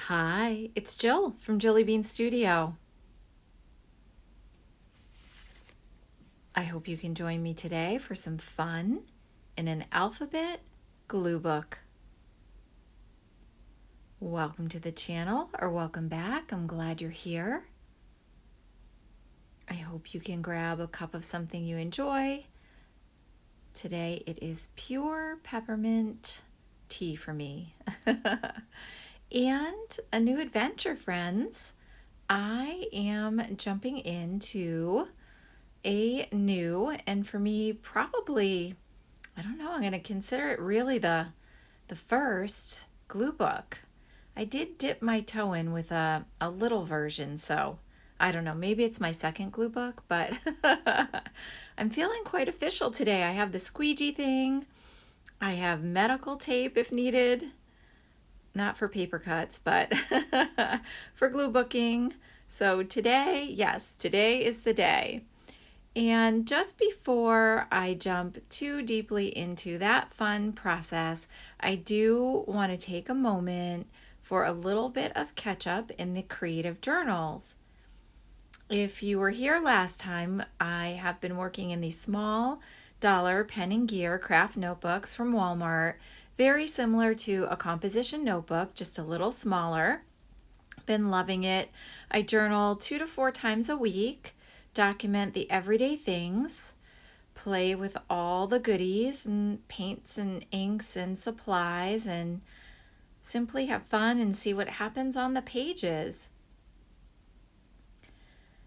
Hi, it's Jill from Jilly Bean Studio. I hope you can join me today for some fun in an alphabet glue book. Welcome to the channel, or welcome back. I'm glad you're here. I hope you can grab a cup of something you enjoy. Today it is pure peppermint tea for me. And a new adventure, friends. I am jumping into a new, and for me, probably, I don't know, I'm going to consider it really the first glue book. I did dip my toe in with a little version, so I don't know, maybe it's my second glue book, but I'm feeling quite official today. I have the squeegee thing. I have medical tape if needed. Not for paper cuts, but for glue booking. So today, yes, today is the day. And just before I jump too deeply into that fun process, I do want to take a moment for a little bit of catch up in the creative journals. If you were here last time, I have been working in these small dollar pen and gear craft notebooks from Walmart, very similar to a composition notebook, just a little smaller. Been loving it. I journal 2 to 4 times a week, document the everyday things, play with all the goodies and paints and inks and supplies, and simply have fun and see what happens on the pages.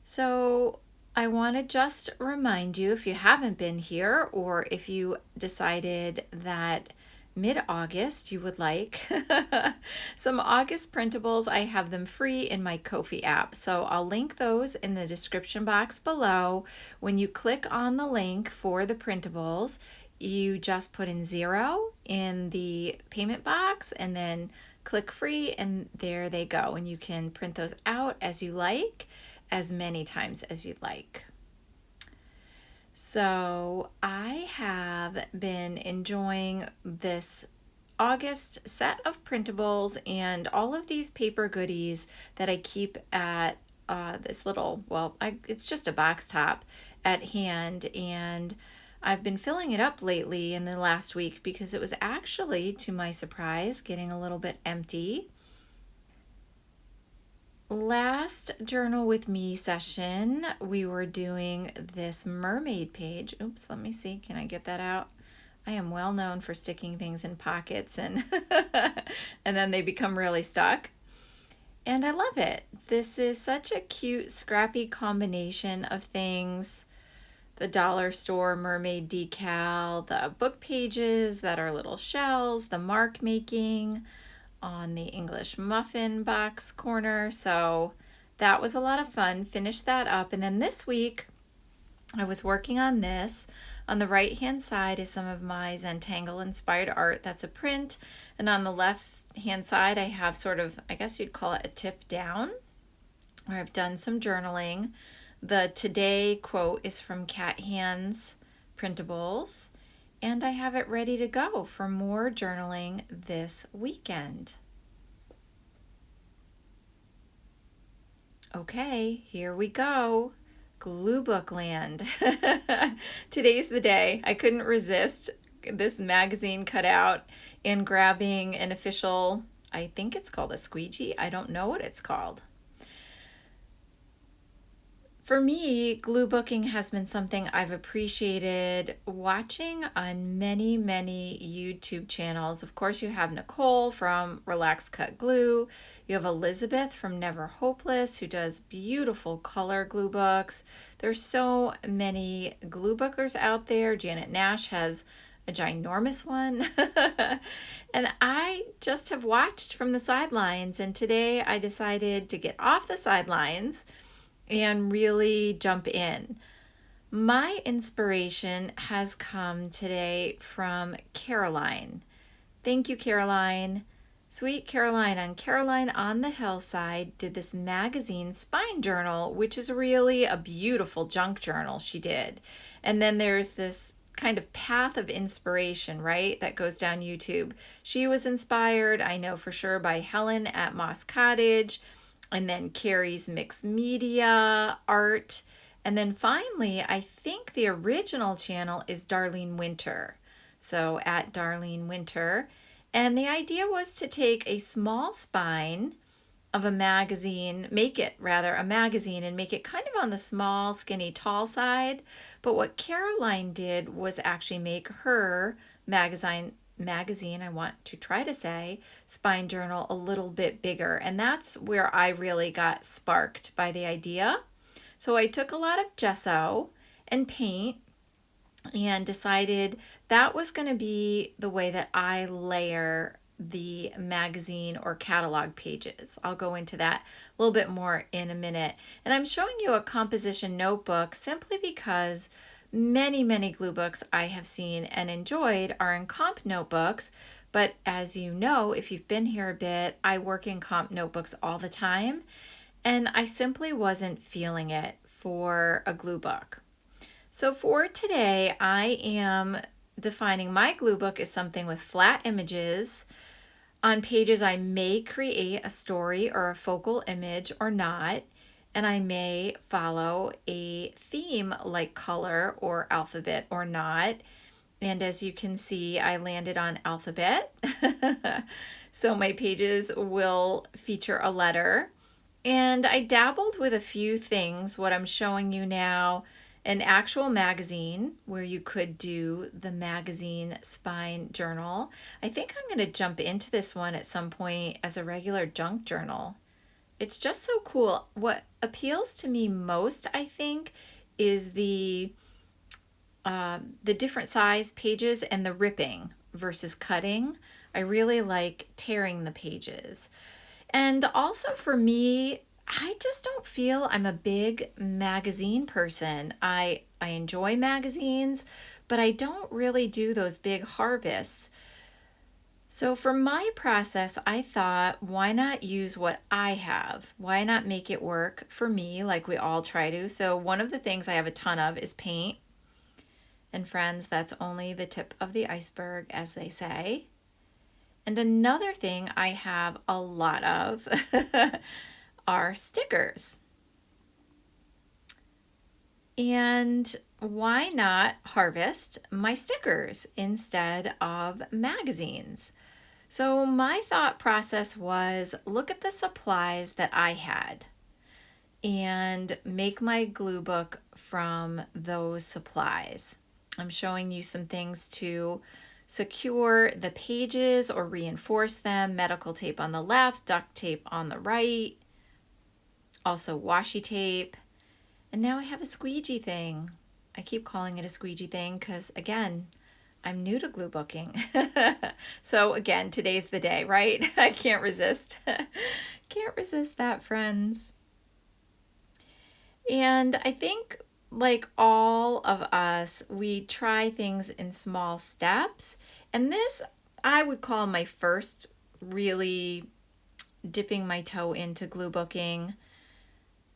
So I want to just remind you, if you haven't been here, or if you decided that mid-August you would like some August printables, I have them free in my Ko-fi app. So I'll link those in the description box below. When you click on the link for the printables, you just put in 0 in the payment box and then click free, and there they go. And you can print those out as you like, as many times as you'd like. So I have been enjoying this August set of printables and all of these paper goodies that I keep at this little, it's just a box top at hand, and I've been filling it up lately in the last week because it was actually, to my surprise, getting a little bit empty. Last Journal with Me session, we were doing this mermaid page. Oops, let me see. Can I get that out? I am well known for sticking things in pockets and and then they become really stuck. And I love it. This is such a cute, scrappy combination of things. The dollar store mermaid decal, the book pages that are little shells, the mark making on the English muffin box corner. So that was a lot of fun. Finished that up. And then this week I was working on this. On the right hand side is some of my Zentangle inspired art. That's a print. And on the left hand side I have sort of, I guess you'd call it a tip down, where I've done some journaling. The today quote is from Cat Hands Printables. And I have it ready to go for more journaling this weekend. Okay, here we go. Glue book land. Today's the day. I couldn't resist this magazine cutout and grabbing an official, I think it's called a squeegee. I don't know what it's called. For me, glue booking has been something I've appreciated watching on many, many YouTube channels. Of course, you have Nicole from relaxcutglue. You have Elizabeth from Never Hopeless, who does beautiful color glue books. There's so many glue bookers out there. Janet Nash has a ginormous one. And I just have watched from the sidelines. And today I decided to get off the sidelines and really jump in. My inspiration has come today from Caroline. Thank you, Caroline. Sweet Caroline on Caroline on the Hillside did this magazine spine journal, which is really a beautiful junk journal she did. And then there's this kind of path of inspiration, right, that goes down YouTube. She was inspired, I know for sure, by Helen at Moss Cottage, and then Kari's mixed media art. And then finally, I think the original channel is Darlene Winter. So at Darlene Winter. And the idea was to take a small spine of a magazine, make it rather a magazine, and make it kind of on the small, skinny, tall side. But what Caroline did was actually make her magazine, I want to try to say, spine journal a little bit bigger. And that's where I really got sparked by the idea. So I took a lot of gesso and paint and decided that was going to be the way that I layer the magazine or catalog pages. I'll go into that a little bit more in a minute. And I'm showing you a composition notebook simply because many glue books I have seen and enjoyed are in comp notebooks. But as you know, if you've been here a bit, I work in comp notebooks all the time. And I simply wasn't feeling it for a glue book. So for today, I am defining my glue book as something with flat images. On pages, I may create a story or a focal image or not, and I may follow a theme like color or alphabet or not. And as you can see, I landed on alphabet. So my pages will feature a letter. And I dabbled with a few things. What I'm showing you now, an actual magazine where you could do the magazine spine journal. I think I'm going to jump into this one at some point as a regular junk journal. It's just so cool. What appeals to me most, I think, is the different size pages and the ripping versus cutting. I really like tearing the pages. And also for me, I just don't feel I'm a big magazine person. I enjoy magazines, but I don't really do those big harvests. So for my process, I thought, why not use what I have? Why not make it work for me like we all try to? So one of the things I have a ton of is paint. And friends, that's only the tip of the iceberg, as they say. And another thing I have a lot of are stickers. And why not harvest my stickers instead of magazines? So my thought process was look at the supplies that I had and make my glue book from those supplies. I'm showing you some things to secure the pages or reinforce them. Medical tape on the left, duct tape on the right, also washi tape. And now I have a squeegee thing. I keep calling it a squeegee thing because, again, I'm new to glue booking. So again, today's the day, right? I can't resist. Can't resist that, friends. And I think like all of us, we try things in small steps. And this I would call my first really dipping my toe into glue booking.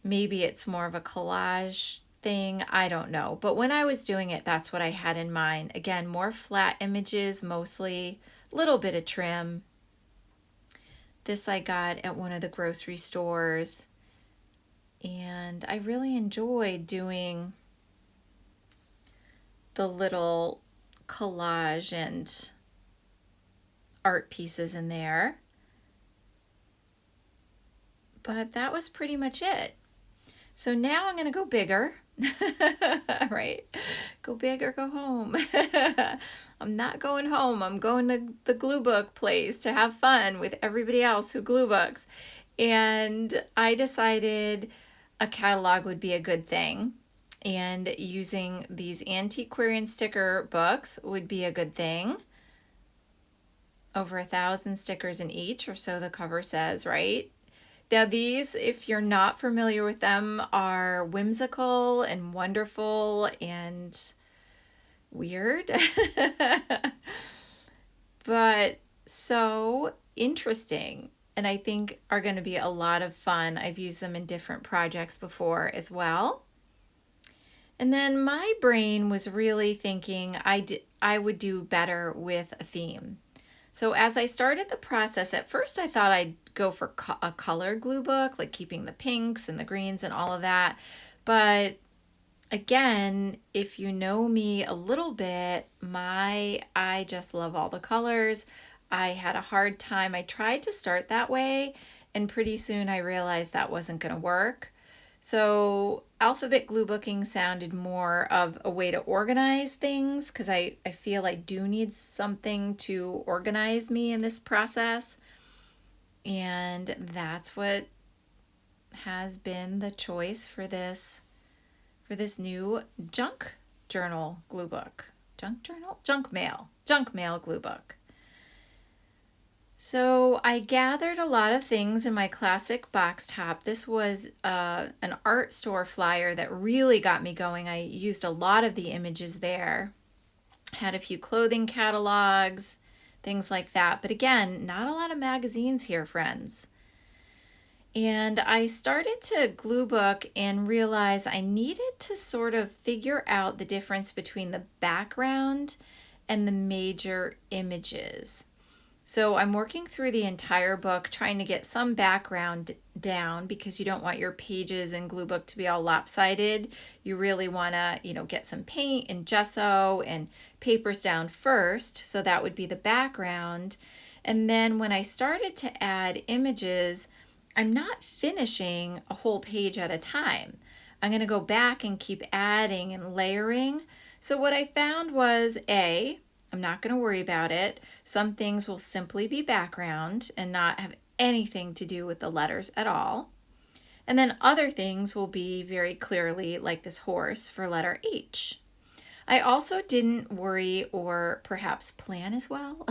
Maybe it's more of a collage thing, I don't know. But when I was doing it, that's what I had in mind. Again, more flat images, mostly, little bit of trim. This I got at one of the grocery stores. And I really enjoyed doing the little collage and art pieces in there. But that was pretty much it. So now I'm going to go bigger, right? Go big or go home. I'm not going home. I'm going to the glue book place to have fun with everybody else who glue books. And I decided a catalog would be a good thing. And using these antiquarian sticker books would be a good thing. Over 1,000 stickers in each, or so the cover says, right? Now these, if you're not familiar with them, are whimsical and wonderful and weird, but so interesting, and I think are going to be a lot of fun. I've used them in different projects before as well. And then my brain was really thinking I would do better with a theme. So as I started the process, at first I thought I'd go for a color glue book, like keeping the pinks and the greens and all of that. But again, if you know me a little bit, I just love all the colors. I had a hard time. I tried to start that way, and pretty soon I realized that wasn't going to work. So alphabet glue booking sounded more of a way to organize things because I feel I do need something to organize me in this process. And that's what has been the choice for this new junk journal glue book. Junk journal? Junk mail glue book. So I gathered a lot of things in my classic box top. This was an art store flyer that really got me going. I used a lot of the images there. Had a few clothing catalogs, things like that. But again, not a lot of magazines here, friends. And I started to glue book and realize I needed to sort of figure out the difference between the background and the major images. So I'm working through the entire book trying to get some background down because you don't want your pages in Gluebook to be all lopsided. You really want to, get some paint and gesso and papers down first. So that would be the background. And then when I started to add images, I'm not finishing a whole page at a time. I'm going to go back and keep adding and layering. So what I found was I'm not going to worry about it. Some things will simply be background and not have anything to do with the letters at all. And then other things will be very clearly like this horse for letter H. I also didn't worry or perhaps plan as well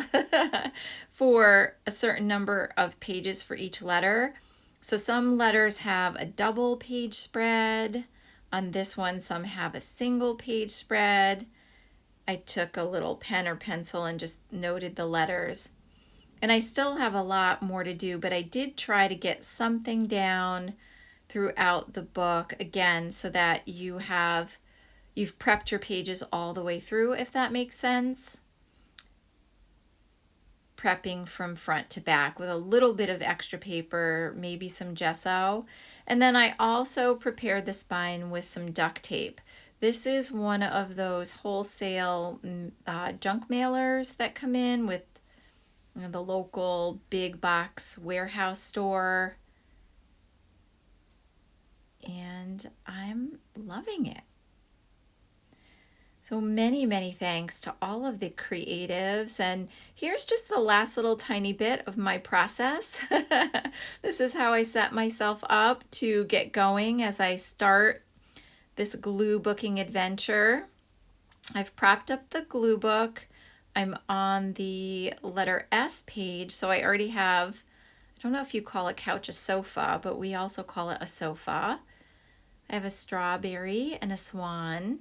for a certain number of pages for each letter. So some letters have a double page spread. On this one, some have a single page spread. I took a little pen or pencil and just noted the letters. And I still have a lot more to do, but I did try to get something down throughout the book, again, so that you've prepped your pages all the way through, if that makes sense. Prepping from front to back with a little bit of extra paper, maybe some gesso. And then I also prepared the spine with some duct tape. This is one of those wholesale junk mailers that come in with the local big box warehouse store. And I'm loving it. So many, many thanks to all of the creatives. And here's just the last little tiny bit of my process. This is how I set myself up to get going as I start this glue booking adventure. I've propped up the glue book. I'm on the letter S page, so I already have, I don't know if you call a couch a sofa, but we also call it a sofa. I have a strawberry and a swan.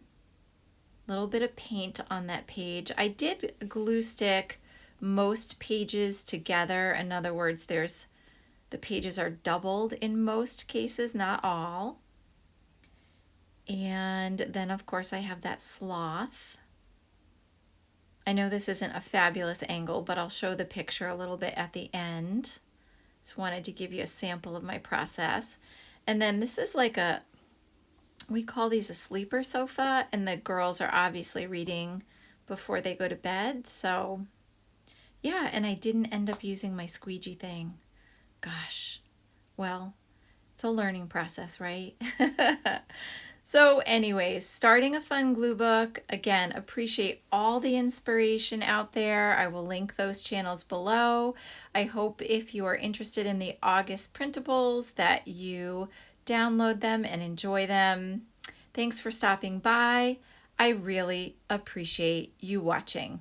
A little bit of paint on that page. I did glue stick most pages together. In other words, the pages are doubled in most cases, not all. And then, of course, I have that sloth. I know this isn't a fabulous angle, but I'll show the picture a little bit at the end. Just wanted to give you a sample of my process. And then this is like we call these a sleeper sofa, and the girls are obviously reading before they go to bed. So, yeah, and I didn't end up using my squeegee thing. Gosh, well, it's a learning process, right? So anyways, starting a fun glue book. Again, appreciate all the inspiration out there. I will link those channels below. I hope if you are interested in the August printables that you download them and enjoy them. Thanks for stopping by. I really appreciate you watching.